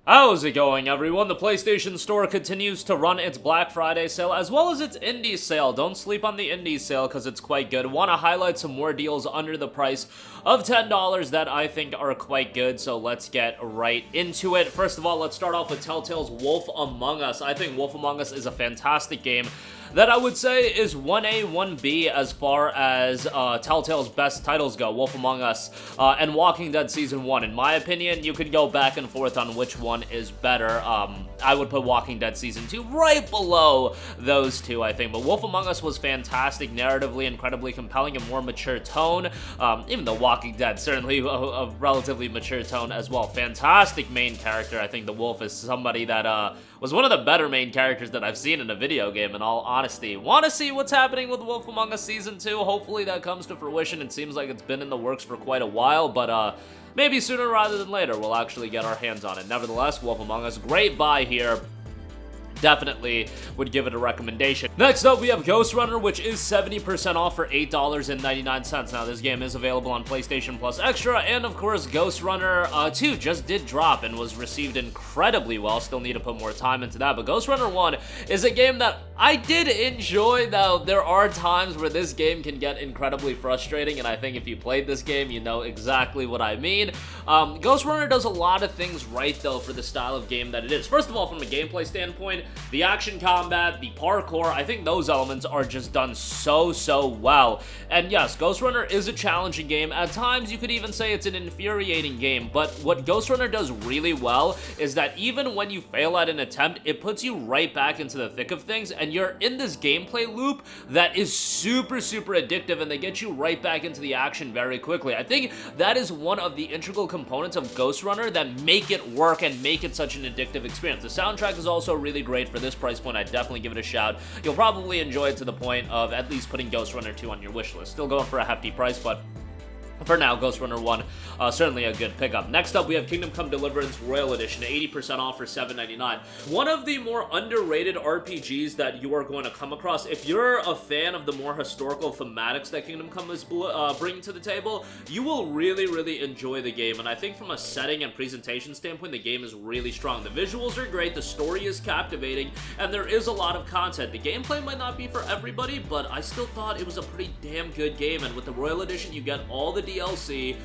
How's it going, everyone? The PlayStation Store continues to run its Black Friday sale as well as its indie sale. Don't sleep on the indie sale because it's quite good. Want to highlight some more deals under the price of $10 that I think are quite good, so let's get right into it. First of all, let's start off with Telltale's Wolf Among Us. I think Wolf Among Us is a fantastic game that I would say is 1A, 1B as far as Telltale's best titles go. Wolf Among Us and Walking Dead Season 1. In my opinion, you could go back and forth on which one is better. I would put Walking Dead Season 2 right below those two, I think. But Wolf Among Us was fantastic, narratively incredibly compelling, a more mature tone. Even though Walking Dead, certainly a relatively mature tone as well. Fantastic main character. I think the Wolf is somebody that was one of the better main characters that I've seen in a video game, in all honesty. Want to see what's happening with Wolf Among Us Season 2? Hopefully that comes to fruition. It seems like it's been in the works for quite a while, but maybe sooner rather than later we'll actually get our hands on it. Nevertheless, Wolf Among Us, great buy here. Definitely would give it a recommendation. Next up, we have Ghostrunner, which is 70% off for $8.99. Now, this game is available on PlayStation Plus Extra, and of course, Ghostrunner 2 just did drop and was received incredibly well. Still need to put more time into that, but Ghostrunner 1 is a game that I did enjoy, though there are times where this game can get incredibly frustrating, and I think if you played this game, you know exactly what I mean. Ghostrunner does a lot of things right, though, for the style of game that it is. First of all, from a gameplay standpoint, the action combat, the parkour, I think those elements are just done so well. And yes, Ghostrunner is a challenging game. At times, you could even say it's an infuriating game, but what Ghostrunner does really well is that even when you fail at an attempt, it puts you right back into the thick of things, and you're in this gameplay loop that is super addictive, and they get you right back into the action very quickly. I think that is one of the integral components of Ghostrunner that make it work and make it such an addictive experience. The soundtrack is also really great. For this price point, I'd definitely give it a shout. You'll probably enjoy it to the point of at least putting Ghostrunner 2 on your wish list. Still going for a hefty price, but for now, Ghostrunner 1, certainly a good pickup. Next up, we have Kingdom Come Deliverance Royal Edition, 80% off for $7.99. One of the more underrated RPGs that you are going to come across. If you're a fan of the more historical thematics that Kingdom Come is bringing to the table, you will really enjoy the game. And I think from a setting and presentation standpoint, the game is really strong. The visuals are great, the story is captivating, and there is a lot of content. The gameplay might not be for everybody, but I still thought it was a pretty damn good game. And with the Royal Edition, you get all the DLC.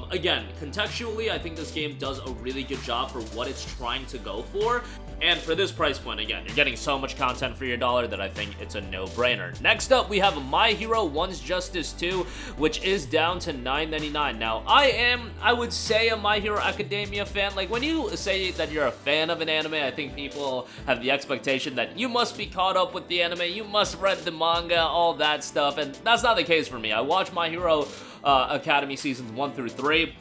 Again, contextually, I think this game does a really good job for what it's trying to go for. And for this price point, again, you're getting so much content for your dollar that I think it's a no-brainer. Next up, we have My Hero One's Justice 2, which is down to $9.99. Now, I would say, a My Hero Academia fan. Like, when you say that you're a fan of an anime, I think people have the expectation that you must be caught up with the anime, you must read the manga, all that stuff, and that's not the case for me. I watch My Hero Academy Seasons 1 through 3.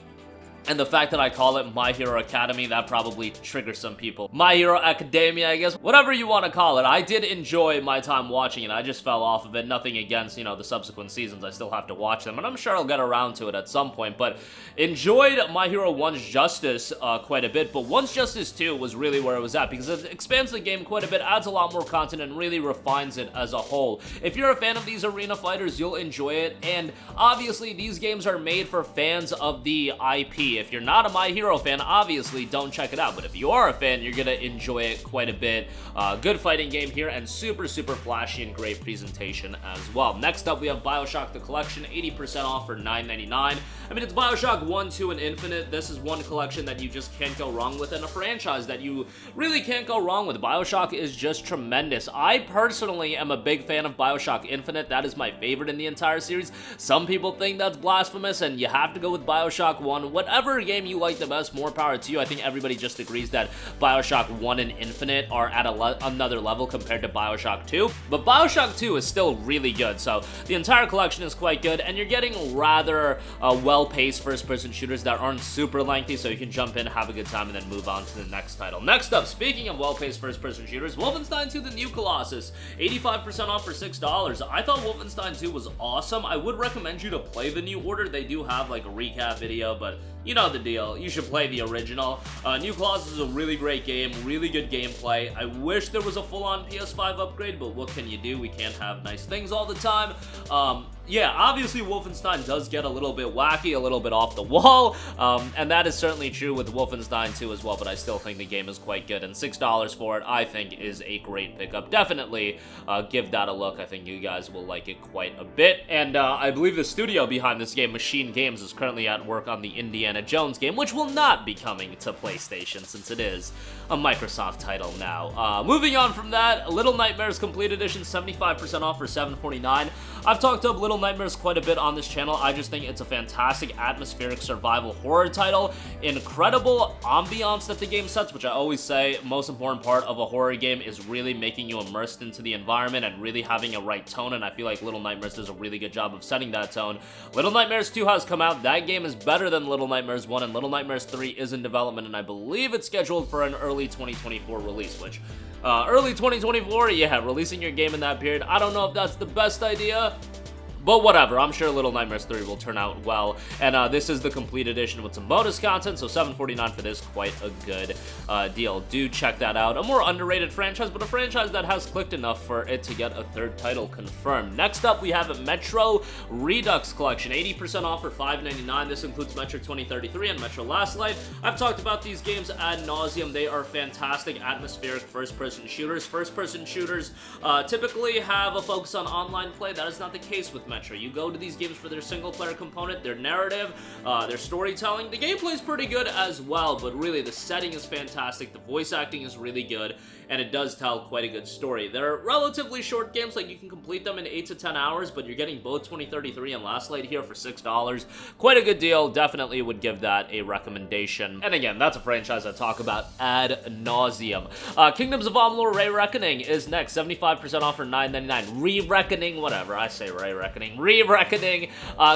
And the fact that I call it My Hero Academy, that probably triggers some people. My Hero Academia, I guess, whatever you want to call it. I did enjoy my time watching it. I just fell off of it. Nothing against, you know, the subsequent seasons. I still have to watch them, and I'm sure I'll get around to it at some point. But enjoyed My Hero One's Justice quite a bit, but One's Justice 2 was really where it was at, because it expands the game quite a bit, adds a lot more content, and really refines it as a whole. If you're a fan of these arena fighters, you'll enjoy it, and obviously these games are made for fans of the IP. If you're not a My Hero fan, obviously don't check it out, but if you are a fan, you're gonna enjoy it quite a bit. Good fighting game here, and super flashy and great presentation as well. Next up, we have BioShock the Collection, 80% off for $9.99. I mean, it's BioShock 1, 2, and Infinite. This is one collection that you just can't go wrong with, and a franchise that you really can't go wrong with. BioShock is just tremendous. I personally am a big fan of BioShock Infinite. That is my favorite in the entire series. Some people think that's blasphemous, and you have to go with BioShock 1. Whatever game you like the best, more power to you. I think everybody just agrees that BioShock 1 and Infinite are at another level compared to BioShock 2, but BioShock 2 is still really good, so the entire collection is quite good, and you're getting rather well-paced first-person shooters that aren't super lengthy, so you can jump in, have a good time, and then move on to the next title. Next up, speaking of well-paced first-person shooters, Wolfenstein II: The New Colossus, 85% off for $6. I thought Wolfenstein 2 was awesome. I would recommend you to play the New Order. They do have like a recap video, but you know the deal. You should play the original. New Colossus is a really great game, really good gameplay. I wish there was a full-on PS5 upgrade, but what can you do? We can't have nice things all the time. Yeah, obviously Wolfenstein does get a little bit wacky, a little bit off the wall, and that is certainly true with Wolfenstein 2 as well, but I still think the game is quite good, and $6 for it, I think, is a great pickup. Definitely give that a look. I think you guys will like it quite a bit, and I believe the studio behind this game, Machine Games, is currently at work on the Indiana Jones game, which will not be coming to PlayStation since it is a Microsoft title now. Moving on from that, Little Nightmares Complete Edition, 75% off for $7.49. I've talked up Little Nightmares quite a bit on this channel. I just think it's a fantastic atmospheric survival horror title. Incredible ambiance that the game sets, which I always say, most important part of a horror game is really making you immersed into the environment and really having a right tone, and I feel like Little Nightmares does a really good job of setting that tone. Little Nightmares 2 has come out. That game is better than Little Nightmares 1, and Little Nightmares 3 is in development, and I believe it's scheduled for an early 2024 release, which early 2024, yeah, releasing your game in that period, I don't know if that's the best idea, but whatever, I'm sure Little Nightmares 3 will turn out well, and this is the complete edition with some bonus content, so $7.49 for this, quite a good deal. Do check that out. A more underrated franchise, but a franchise that has clicked enough for it to get a third title confirmed. Next up, we have a Metro Redux Collection, 80% off for $5.99. This includes Metro 2033 and Metro Last Light. I've talked about these games ad nauseum. They are fantastic atmospheric first-person shooters. First-person shooters typically have a focus on online play. That is not the case with Metro. You go to these games for their single-player component, their narrative, their storytelling. The gameplay is pretty good as well, but really the setting is fantastic, the voice acting is really good, and it does tell quite a good story. They're relatively short games, like you can complete them in 8 to 10 hours, but you're getting both 2033 and Last Light here for $6. Quite a good deal. Definitely would give that a recommendation. And again, that's a franchise I talk about ad nauseum. Kingdoms of Amalur Re-Reckoning is next, 75% off for $9.99. Re-Reckoning, whatever, I say Re-Reckoning. Re-Reckoning.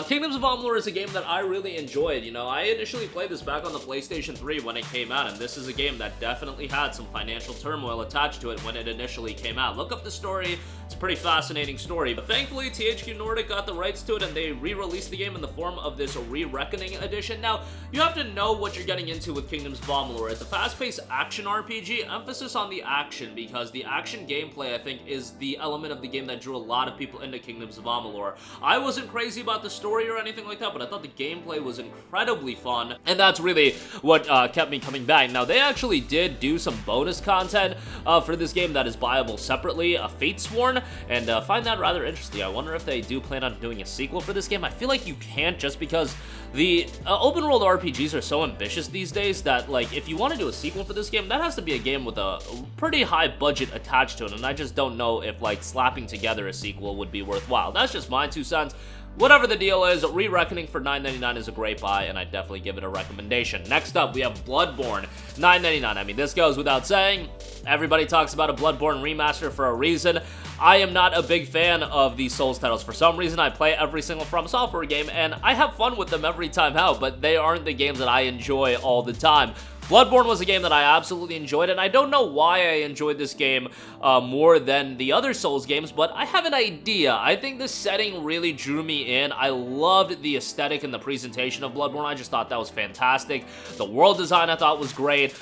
Kingdoms of Amalur is a game that I really enjoyed. You know, I initially played this back on the PlayStation 3 when it came out, and this is a game that definitely had some financial turmoil attached to it when it initially came out. Look up the story. It's a pretty fascinating story, but thankfully THQ Nordic got the rights to it and they re-released the game in the form of this Re-Reckoning edition. Now, you have to know what you're getting into with Kingdoms of Amalur. It's a fast-paced action RPG, emphasis on the action, because the action gameplay, I think, is the element of the game that drew a lot of people into Kingdoms of Amalur. I wasn't crazy about the story or anything like that, but I thought the gameplay was incredibly fun, and that's really what kept me coming back. Now, they actually did do some bonus content for this game that is buyable separately, Fatesworn, and find that rather interesting. I wonder if they do plan on doing a sequel for this game. I feel like you can't, just because the open world RPGs are so ambitious these days that, like, if you want to do a sequel for this game, that has to be a game with a pretty high budget attached to it, and I just don't know if, like, slapping together a sequel would be worthwhile. That's just my 2 cents. Whatever the deal is, Re-Reckoning for $9.99 is a great buy, and I definitely give it a recommendation. Next up, we have Bloodborne, $9.99. I mean, this goes without saying. Everybody talks about a Bloodborne remaster for a reason. I am not a big fan of these Souls titles. For some reason, I play every single From Software game, and I have fun with them every time out, but they aren't the games that I enjoy all the time. Bloodborne was a game that I absolutely enjoyed, and I don't know why I enjoyed this game more than the other Souls games, but I have an idea. I think the setting really drew me in. I loved the aesthetic and the presentation of Bloodborne. I just thought that was fantastic. The world design I thought was great.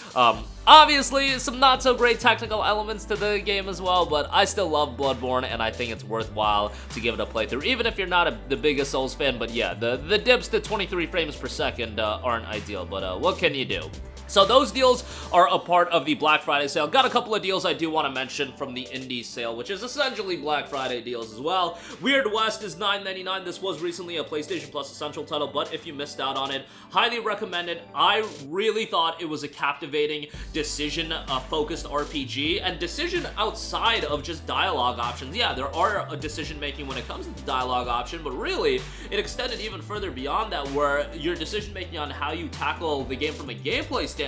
Obviously, some not-so-great technical elements to the game as well, but I still love Bloodborne, and I think it's worthwhile to give it a playthrough, even if you're not the biggest Souls fan. But yeah, the dips to 23 frames per second aren't ideal, but what can you do? So those deals are a part of the Black Friday sale. Got a couple of deals I do want to mention from the indie sale, which is essentially Black Friday deals as well. Weird West is $9.99. This was recently a PlayStation Plus Essential title, but if you missed out on it, highly recommend it. I really thought it was a captivating decision-focused RPG, and decision outside of just dialogue options. Yeah, there are a decision-making when it comes to the dialogue option, but really, it extended even further beyond that, where your decision-making on how you tackle the game from a gameplay standpoint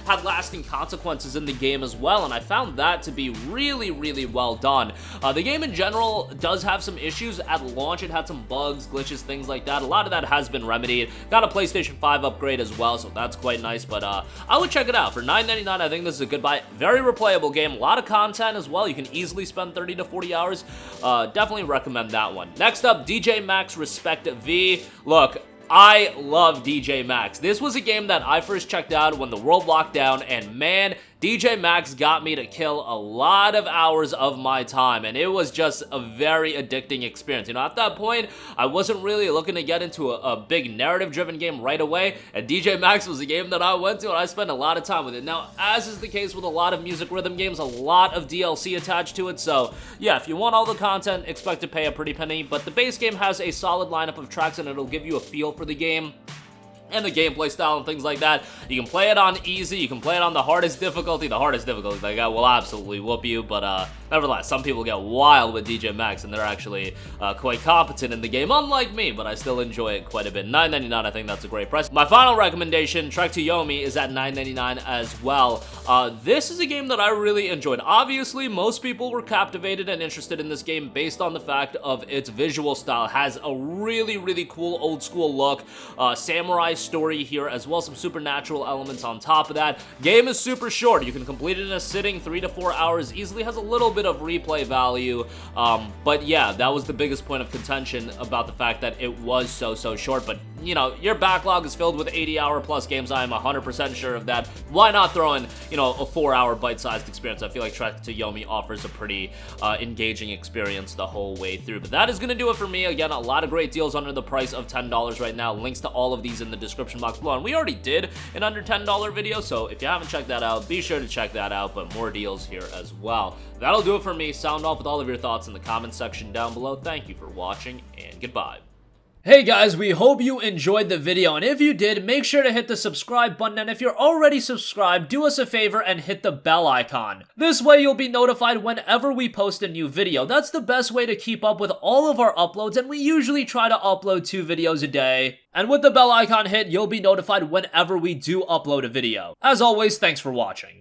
had lasting consequences in the game as well, and I found that to be really, really well done. The game in general does have some issues. At launch, it had some bugs, glitches, things like that. A lot of that has been remedied. Got a PlayStation 5 upgrade as well, so that's quite nice, but I would check it out. For $9.99, I think this is a good buy. Very replayable game. A lot of content as well. You can easily spend 30 to 40 hours. Definitely recommend that one. Next up, DJ Max Respect V. Look, I love DJ Maxx. This was a game that I first checked out when the world locked down, and man, DJ Maxx got me to kill a lot of hours of my time, and it was just a very addicting experience. You know, at that point, I wasn't really looking to get into a big narrative-driven game right away, and DJ Maxx was a game that I went to, and I spent a lot of time with it. Now, as is the case with a lot of music rhythm games, a lot of DLC attached to it, so yeah, if you want all the content, expect to pay a pretty penny, but the base game has a solid lineup of tracks, and it'll give you a feel for the game and the gameplay style and things like that. You can play it on easy, you can play it on the hardest difficulty. The hardest difficulty, that guy will absolutely whoop you, but nevertheless, some people get wild with DJ Maxx, and they're actually quite competent in the game, unlike me, but I still enjoy it quite a bit. $9.99, I think that's a great price. My final recommendation, Trek to Yomi, is at $9.99 as well. This is a game that I really enjoyed. Obviously, most people were captivated and interested in this game based on the fact of its visual style. It has a really, really cool old school look, samurai story here, as well as some supernatural elements on top of that. Game is super short. You can complete it in a sitting, 3 to 4 hours easily. Has a little bit of replay value, but yeah, that was the biggest point of contention about the fact that it was so short. But you know, your backlog is filled with 80-hour plus games. I am 100% sure of that. Why not throw in, you know, a 4-hour bite-sized experience? I feel like Trek to Yomi offers a pretty engaging experience the whole way through. But that is going to do it for me. Again, a lot of great deals under the price of $10 right now. Links to all of these in the description box below. And we already did an under $10 video, so if you haven't checked that out, be sure to check that out, but more deals here as well. That'll do it for me. Sound off with all of your thoughts in the comments section down below. Thank you for watching, and goodbye. Hey guys, we hope you enjoyed the video, and if you did, make sure to hit the subscribe button, and if you're already subscribed, do us a favor and hit the bell icon. This way you'll be notified whenever we post a new video. That's the best way to keep up with all of our uploads, and we usually try to upload 2 videos a day. And with the bell icon hit, you'll be notified whenever we do upload a video. As always, thanks for watching.